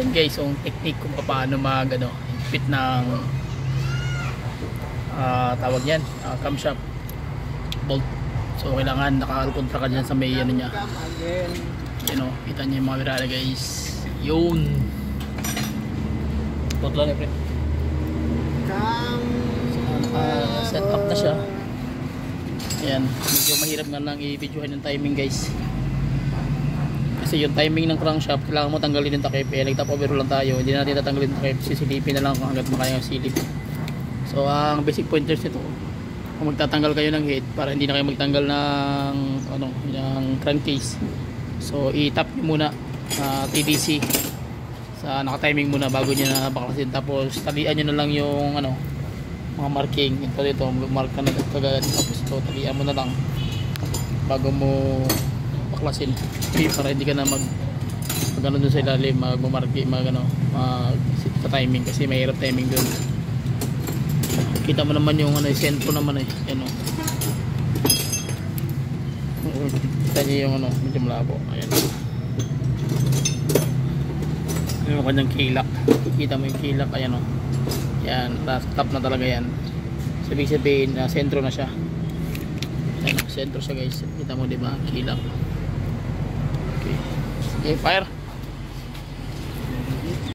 Ayan guys, yung technique kung paano mag higpit ng tawag yan, camshaft bolt. So kailangan nakakontra ka dyan sa may ano niya. Kita niyo yung mga virada guys. Yun. Bolt lang eh, set up na siya. Ayan, medyo mahirap nga lang i-videohan yung timing guys. Kasi yung timing ng crankshaft, kailangan mo tanggalin yung takip. Nag-top overhaul lang tayo, hindi natin tatanggalin yung takip. Sisilipin na lang kung hanggat makaya yung silip. So ang basic pointers nito, kung magtatanggal kayo ng head para hindi na kayo magtanggal ng yung crankcase, so i-tap nyo muna TDC sa naka-timing muna bago nyo na baklasin. Tapos talian nyo na lang yung mga marking. Ito mark ka na kagad. Tapos ito talian mo na lang bago mo baklasin para hindi ka na mag doon sa ilalim, magmamarki, sa timing kasi mahirap timing doon. Kita mo naman yung sentro naman yan kita niyo yung medyo malabo. Ayan yung kanyang kilak, kita mo yung kilak. Ayan yan, top na talaga yan. Sabi sabihin sentro na siya. Ayan, sentro siya guys, kita mo diba, kilak. Okay, fire.